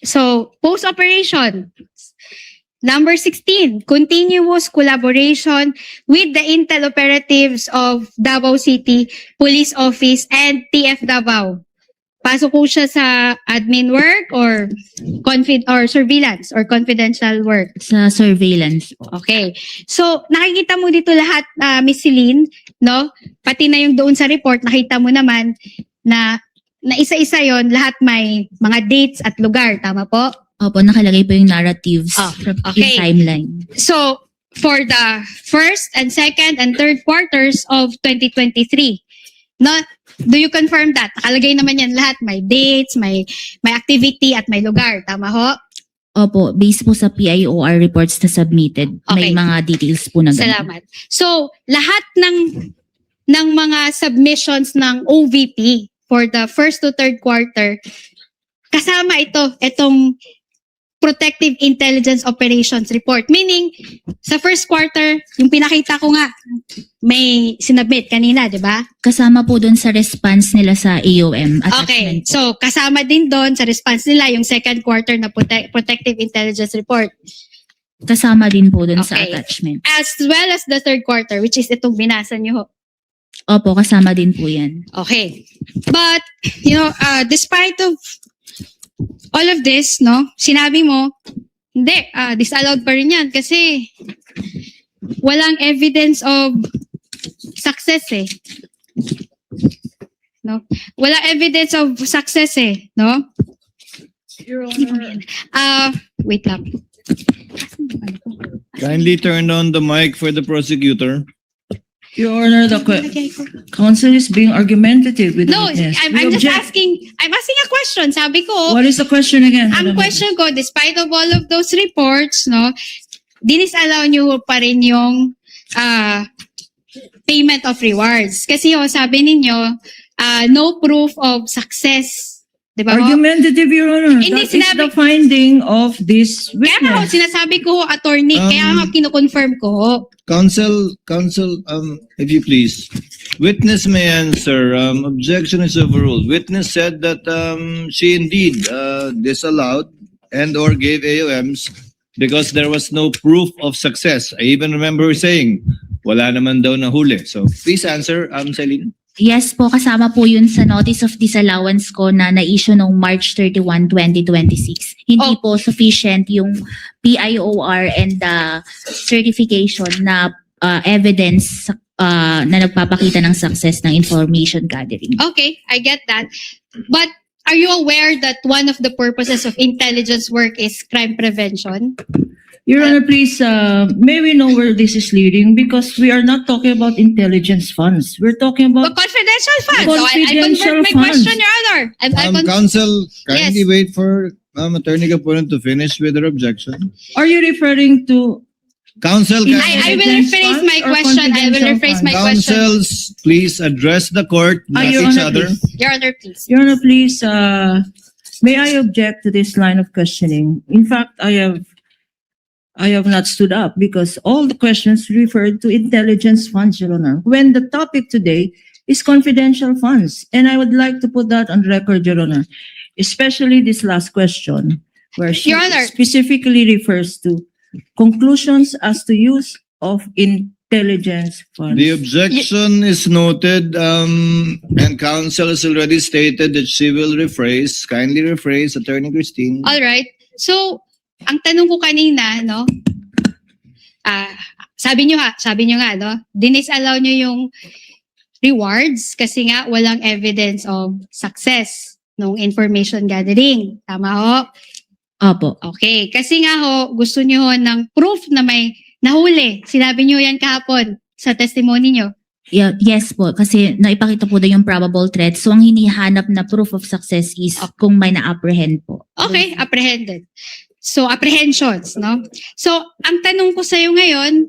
So, post-operation. Number 16, continuous collaboration with the intel operatives of Davao City Police Office and TF Davao. Pasok po siya sa admin work or surveillance or confidential work. Sa surveillance po. Okay. So, nakikita mo dito lahat, Miss Celine, no? Pati na yung doon sa report, nakita mo naman na isa-isa yon, lahat may mga dates at lugar. Tama po? Opo, nakalagay po yung narratives from okay. yung timeline. So, for the first and second and third quarters of 2023, no, do you confirm that? Nakalagay naman yan lahat. May dates, may activity, at may lugar. Tama ho? Opo, based po sa PIOR reports na submitted, Okay. may mga details po na ganun. Salamat. So, lahat ng mga submissions ng OVP for the first to third quarter, kasama itong Protective Intelligence Operations Report. Meaning, sa first quarter, yung pinakita ko nga, may sinabit kanina, di ba? Kasama po doon sa response nila sa AOM Okay. attachment po. So, kasama din doon sa response nila yung second quarter na Protective Intelligence Report. Kasama din po doon sa Okay. attachment. As well as the third quarter, which is itong binasa nyo ho. Opo, kasama din po yan. Okay. But, despite of all of this, no, sinabi mo, hindi, disallowed pa rin yan kasi walang evidence of success eh. No? Walang evidence of success eh, no? Wait lang. Kindly turn on the mic for the prosecutor. Your Honor, the counsel is being argumentative with the No, witness. I'm We just object. I'm asking a question. Sabi ko, What is the question again? ang question ko, despite of all of those reports, no, dinisallow nyo pa rin yung payment of rewards. Kasi sabi ninyo, no proof of success. Di ba? Argumentative, Your Honor. Hindi, That is sinabi- the finding of this Kaya nga witness. sinasabi ko, attorney, kaya nga kino-confirm ko. Counsel, if you please. Witness may answer. Objection is overruled. Witness said that she indeed disallowed and or gave AOMs because there was no proof of success. I even remember her saying, wala naman daw nahuli. So please answer, Celine. Yes po, kasama po yun sa notice of disallowance ko na na-issue noong March 31, 2026. Hindi po sufficient yung PIOR and the certification na evidence na nagpapakita ng success ng information gathering. Okay, I get that. But are you aware that one of the purposes of intelligence work is crime prevention? Your Honor, please, may we know where this is leading? Because we are not talking about intelligence funds. We're talking But about confidential funds. So I Confidential convert my funds. question, Your Honor. Counsel, kindly Yes. wait for Attorney Capuano to finish with her objection. Are you referring to Counsel, I will rephrase my question. I will rephrase my question. counsels, please address the court, not Your each Honor, other. please. Your Honor, please. Your Honor, please, may I object to this line of questioning? In fact, I have not stood up because all the questions referred to intelligence funds, Your Honor, when the topic today is confidential funds. And I would like to put that on record, Your Honor, especially this last question, where she Your Honor. specifically refers to conclusions as to use of intelligence funds. The objection is noted, and counsel has already stated that she will rephrase. Kindly rephrase, Attorney Christine. All right. So, ang tanong ko kanina, no? Sabi nyo nga, no? Dinisallow nyo yung rewards kasi nga walang evidence of success ng information gathering. Tama ho? Opo. Okay. Kasi nga ho, gusto nyo ho ng proof na may nahuli. Sinabi nyo yan kahapon sa testimony nyo. Yes po, kasi naipakita po doon yung probable threat. So ang hinihanap na proof of success is kung may na-apprehend po. Okay, apprehended. So, apprehensions, no? So, ang tanong ko sa'yo ngayon,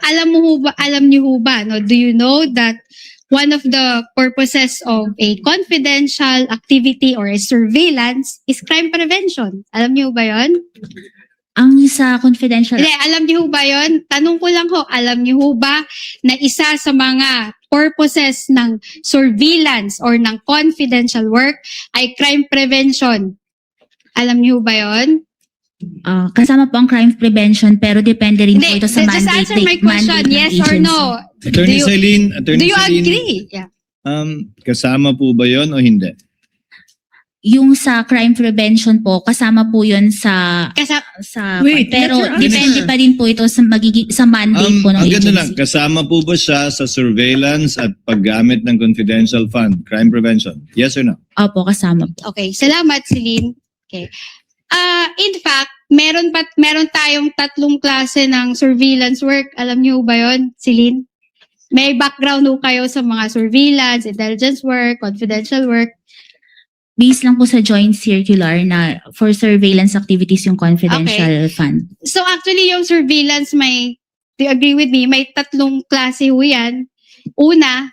alam niyo ho ba, no? Do you know that one of the purposes of a confidential activity or a surveillance is crime prevention? Alam niyo ba yon? Ang sa confidential... Hindi, alam niyo ho ba yon? Tanong ko lang ho, alam niyo ho ba na isa sa mga purposes ng surveillance or ng confidential work ay crime prevention? Alam niyo ba yon? Kasama po ang crime prevention pero depende rin po Hindi, ito sa just mandate. answer my question, mandate ng yes or agency. no? Attorney Do you- Celine, Do Attorney you Celine, agree? Yeah. kasama po ba yon o hindi? Yung sa crime prevention po, kasama po yun sa Wait, pero let her answer. depende pa rin po ito sa sa mandate po ng Ang ganda lang, agency. kasama po ba siya sa surveillance at paggamit ng confidential fund, crime prevention? Yes or no? Opo, kasama po. Okay, salamat Celine. Okay. In fact, meron tayong 3 klase ng surveillance work. Alam niyo ba 'yon, Celine? May background ho kayo sa mga surveillance, intelligence work, confidential work. Based lang po sa joint circular na for surveillance activities yung confidential fund. So actually yung surveillance do you agree with me? May 3 klase ho yan. Una,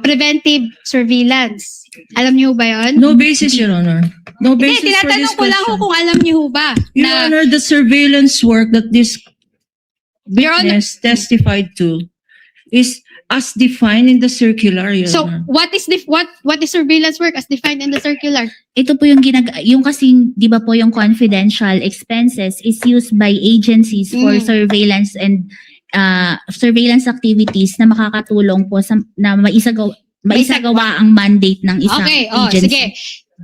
preventive surveillance. Alam niyo ba 'yon? No basis, Your Honor. No Hindi, basis for this tinatanong ko lang ho question. kung alam niyo ho ba Your na Honor, the surveillance work that this Your Honor- witness testified to is as defined in the circular, Your So Honor. what is surveillance work as defined in the circular? Ito po yung yung kasing, di ba po yung confidential expenses is used by agencies for Mm. surveillance and surveillance activities na makakatulong po sa, na maisagawa ang mandate ng isang Okay, agency. sige.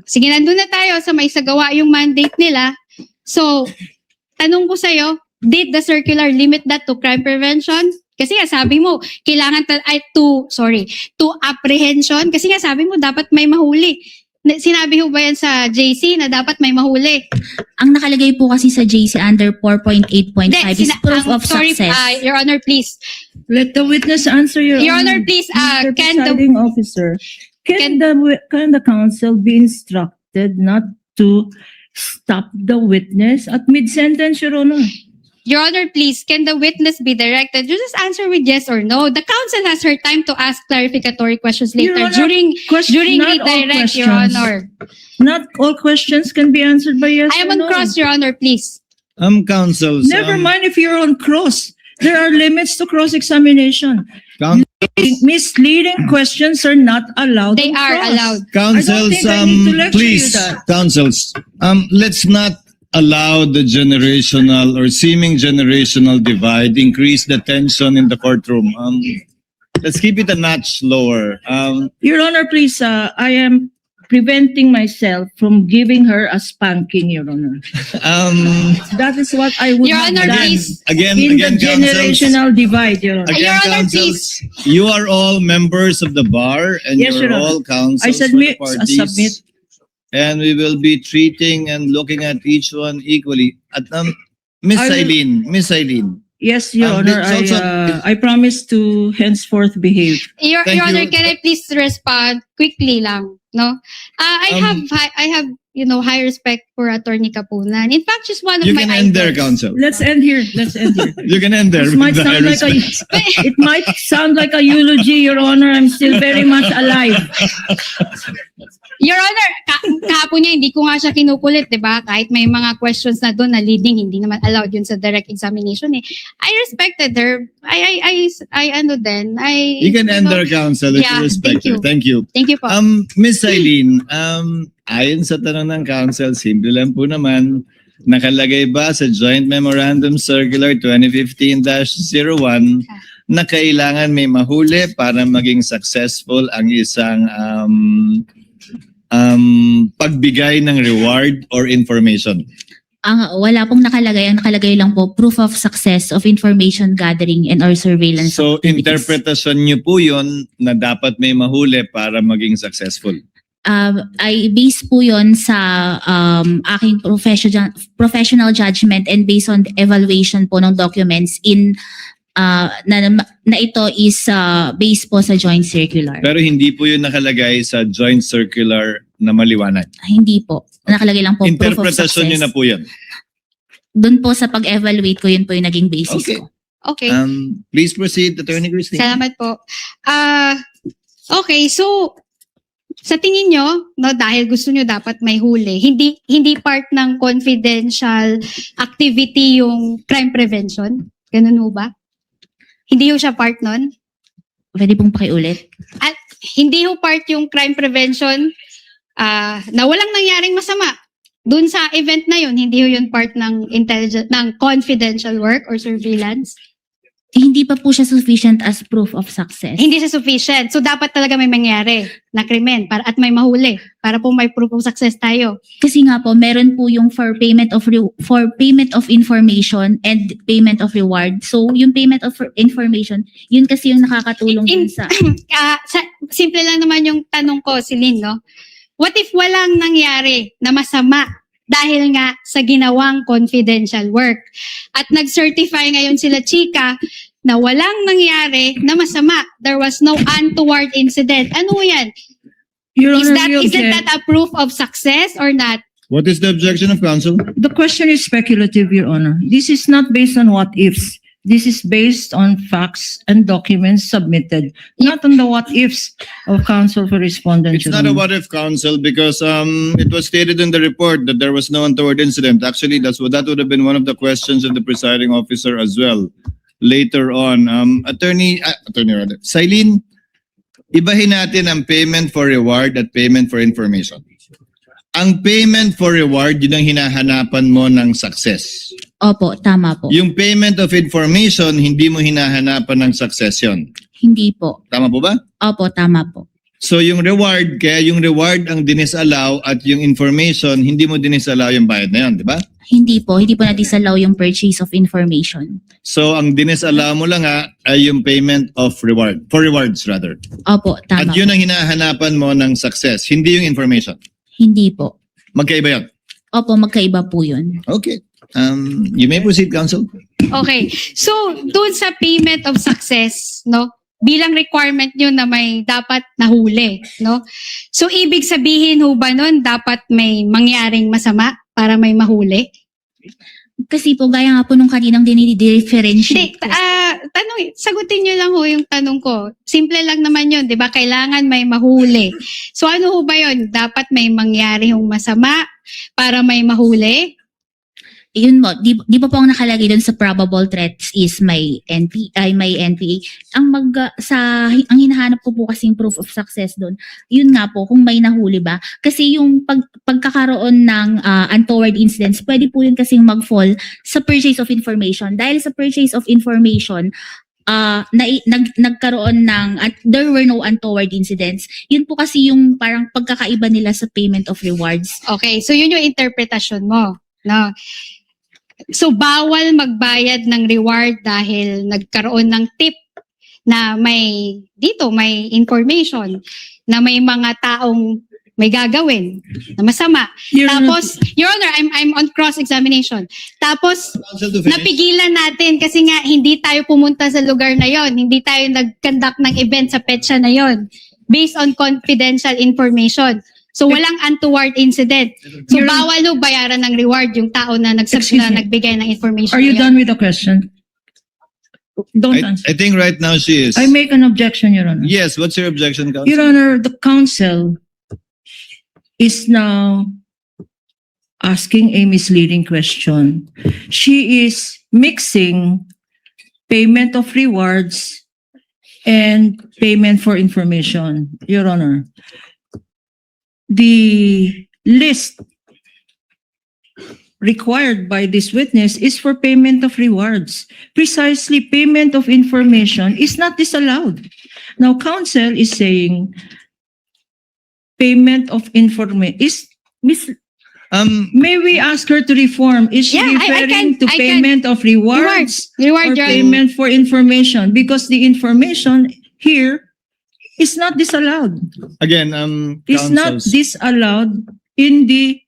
Sige, nandun na tayo sa may sagawa yung mandate nila. So, tanong ko sa'yo, did the circular limit that to crime prevention? Kasi nga sabi mo, kailangan to apprehension. Kasi nga sabi mo, dapat may mahuli. Sinabi mo ba yan sa JC na dapat may mahuli? Ang nakalagay po kasi sa JC under 4.8.5 is proof of sorry, success. Your Honor, please. Let the witness answer, Your Your Honor. Honor, please, Mr. can the Presiding Officer, can the counsel be instructed not to stop the witness at mid-sentence, Your Honor? Your Honor, please, can the witness be directed? You just answer with yes or no. The counsel has her time to ask clarificatory questions Your later Honor, during not all redirect, Your questions. Honor. Not all questions can be answered by yes I am or on no. cross, Your Honor, please. Counsels. Never mind if you're on cross. There are limits to cross-examination. Misleading questions are not allowed. They on are cross. allowed. Counsels, I don't think I need to lecture you please, that. counsels, let's not allow the generational or seeming generational divide increase the tension in the courtroom. Let's keep it a notch lower. Your Honor, please, I am preventing myself from giving her a spanking, Your Honor. That is what I would Your have Honor, done please. Again, in the counsels, generational divide, Your Honor. Your Honor, counsels, you are all members of the bar and Yes, you're Your Honor. all counsels I submit, for the I submit. parties. And we will be treating and looking at each one equally. At Miss I will- Eileen. Yes, Your Honor, it's also- I promise to henceforth behave. Your Thank Honor, you. can I please respond quickly lang, no? I have high respect for Attorney Kapunan. In fact, she's one of You my can end there, idols. counsel. Let's end here. Let's end here. You can end there. This with might the sound like a, respect. it might sound like a eulogy, Your Honor. I'm still very much alive. Your Honor, kahapon niya, hindi ko nga siya kinukulit, di ba? Kahit may mga questions na doon na leading, hindi naman allowed yun sa direct examination eh. I respected her. You can end there, counsel, if Yeah, you respect thank you. her. Thank you. Thank you po. Miss Eileen, ayon sa tanong ng counsel, simple lang po naman, nakalagay ba sa Joint Memorandum Circular 2015-01 na kailangan may mahuli para maging successful ang isang pagbigay ng reward or information? Wala pong nakalagay. Ang nakalagay lang po, proof of success of information gathering and or surveillance So, activities. interpretasyon niyo po yun na dapat may mahuli para maging successful. I base po yon sa aking professional judgment and based on the evaluation po ng documents na ito is based po sa joint circular. Pero hindi po yun nakalagay sa joint circular na maliwanag. Hindi po. Nakalagay lang po proof of Interpretasyon niyo success. na po yun. Doon po sa pag-evaluate ko, yun po yung naging basis Okay. ko. Okay. Please proceed, Attorney Christine. Salamat po. Okay, so sa tingin nyo, no, dahil gusto nyo dapat may huli, hindi part ng confidential activity yung crime prevention? Ganun ho ba? Hindi ho siya part nun? Pwede pong pakiulit. At hindi ho part yung crime prevention na walang nangyaring masama. dun sa event na yun, hindi yun part ng confidential work or surveillance? Hindi pa po siya sufficient as proof of success. Hindi siya sufficient. So, dapat talaga may mangyari na krimen at may mahuli para po may proof of success tayo. Kasi nga po, meron po yung for payment of information and payment of reward. So, yung payment of information, yun kasi yung nakakatulong dun sa... Simple lang naman yung tanong ko, Celine, no? What if walang nangyari na masama dahil nga sa ginawang confidential work? At nag-certify ngayon sila Chika na walang nangyari na masama. There was no untoward incident. Ano yan? Your Honor, we Isn't object. that a proof of success or not? What is the objection of counsel? The question is speculative, Your Honor. This is not based on what ifs. This is based on facts and documents submitted, not on the what ifs of counsel for respondent. It's Your not a Honor. what if counsel because it was stated in the report that there was no untoward incident. Actually, that would have been one of the questions of the presiding officer as well later on. Attorney Silene, ibahin natin ang payment for reward at payment for information. Ang payment for reward, yun ang hinahanapan mo ng success. Opo, tama po. Yung payment of information, hindi mo hinahanapan ng success yun. Hindi po. Tama po ba? Opo, tama po. So yung reward, kaya yung reward ang dinisallow at yung information, hindi mo dinisallow yung bayad na yun, di ba? Hindi po na-disallow yung purchase of information. So ang dinisallow mo lang ay yung payment of reward, for rewards rather. Opo, tama At yun po. ang hinahanapan mo ng success, hindi yung information. Hindi po. Magkaiba yun. Opo, magkaiba po yun. Okay. You may proceed, counsel. Okay. So, doon sa payment of success, no? Bilang requirement nyo na may dapat nahuli, no? So, ibig sabihin ho ba nun, dapat may mangyaring masama para may mahuli? Kasi po, gaya nga po nung kaninang Hindi, dinidifferentiate ko. sagutin nyo lang ho yung tanong ko. Simple lang naman yun, di ba? Kailangan may mahuli. So, ano ho ba yun? Dapat may mangyari hong masama para may mahuli? Yun mo, di ba po ang nakalagay doon sa probable threats is may may NPA. Ang hinahanap ko po kasing proof of success doon, yun nga po, kung may nahuli ba. Kasi yung pagkakaroon ng untoward incidents, pwede po yun kasing mag-fall sa purchase of information. Dahil sa purchase of information, nagkaroon ng, at there were no untoward incidents. Yun po kasi yung parang pagkakaiba nila sa payment of rewards. Okay, so yun yung interpretasyon mo, no? So, bawal magbayad ng reward dahil nagkaroon ng tip na may information na may mga taong may gagawin na masama. Your Honor, Tapos, Your Honor, I'm on cross-examination. Tapos, Counsel to finish. napigilan natin kasi nga hindi tayo pumunta sa lugar na yon, hindi tayo nag-conduct ng event sa petsa na yon based on confidential information. So walang untoward incident. So Your- bawal no bayaran ng reward yung tao na Excuse me. nagbigay ng information. are you na yun. done with the question? Don't answer. I think right now she is. I make an objection, Your Honor. Yes, what's your objection, counsel? Your Honor, the counsel is now asking a misleading question. She is mixing payment of rewards and payment for information, Your Honor. The list required by this witness is for payment of rewards. Precisely, payment of information is not disallowed. Now, counsel is saying payment of information is may we ask her to reform? Is she Yeah, I referring can- to payment of rewards Reward, or Your Honor. payment for information? Because the information here is not disallowed. Again, Is not counsels. disallowed in the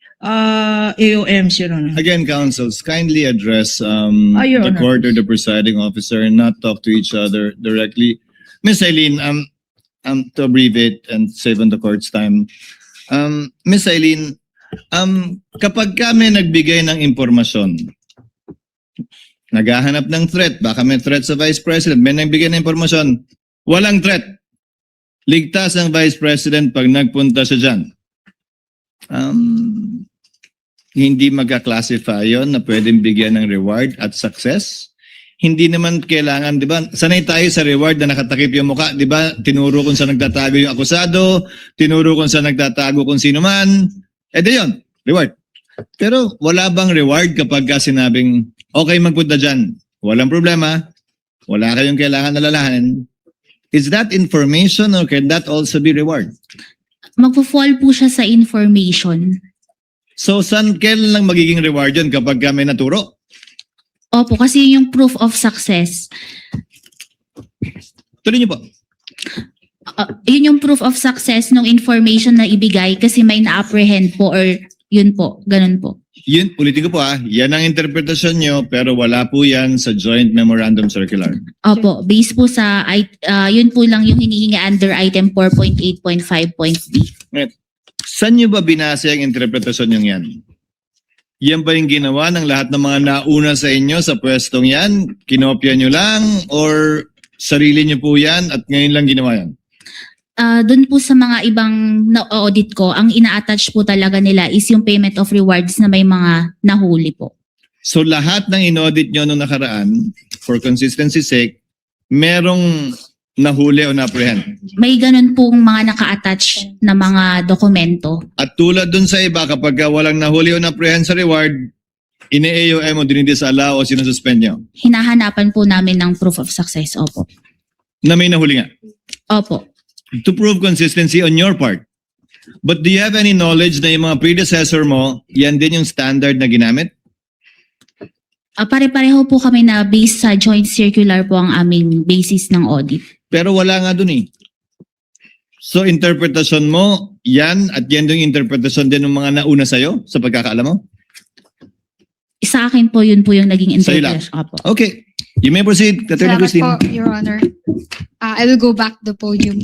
AOMs, Your Honor. Again, counsels, kindly address Your the Honor. court or the presiding officer and not talk to each other directly. Miss Eileen, to abbreviate and save on the court's time. Miss Eileen, kapag kami nagbigay ng impormasyon, naghahanap ng threat, baka may threat sa Vice President, may nagbigay ng impormasyon, walang threat. Ligtas ang Vice President pag nagpunta siya dyan. Hindi magka-classify yon na pwedeng bigyan ng reward at success. Hindi naman kailangan, di ba? Sanay tayo sa reward na nakatakip yung mukha, di ba? Tinuro kung saan nagtatago yung akusado, tinuro kung saan nagtatago kung sino man. Eh di yun, reward. Pero wala bang reward kapag ka sinabing, okay, magpunta dyan. Walang problema. Wala kayong kailangan alalahanin. Is that information or can that also be reward? Magpo-fall po siya sa information. So, kailan lang magiging reward yun kapag ka may naturo? Opo, kasi yung proof of success. Tuloy niyo po. Yun yung proof of success ng information na ibigay kasi may na-apprehend po or yun po, ganun po. Yun, ulitin ko po yan ang interpretasyon nyo pero wala po yan sa Joint Memorandum Circular. Opo, based po sa, yun po lang yung hinihingi under item 4.8.5.b. Saan nyo ba binasa yung interpretasyon nyo yan? Yan ba yung ginawa ng lahat ng mga nauna sa inyo sa pwestong yan? Kinopya nyo lang or sarili nyo po yan at ngayon lang ginawa yan? Doon po sa mga ibang na-audit ko, ang ina-attach po talaga nila is yung payment of rewards na may mga nahuli po. So lahat ng in-audit nyo nung nakaraan, for consistency's sake, merong nahuli o na-apprehend. May ganun pong mga naka-attach na mga dokumento. At tulad dun sa iba, kapag walang nahuli o na-apprehend sa reward, ine-AOM o dinidisala o sinususpend nyo Hinahanapan po namin ng proof of success. Opo. na may nahuli nga. Opo. To prove consistency on your part. But do you have any knowledge na yung mga predecessor mo, yan din yung standard na ginamit? Pare-pareho po kami na based sa joint circular po ang aming basis ng audit. Pero wala nga dun eh. So interpretasyon mo, yan at yan yung interpretasyon din ng mga nauna sa'yo sa pagkakaalam mo? Sa akin po, yun po yung naging Sa'yo lang? interpretation. Opo. Okay. You may proceed, Attorney Salamat Christine. po, Your Honor. I will go back to the podium.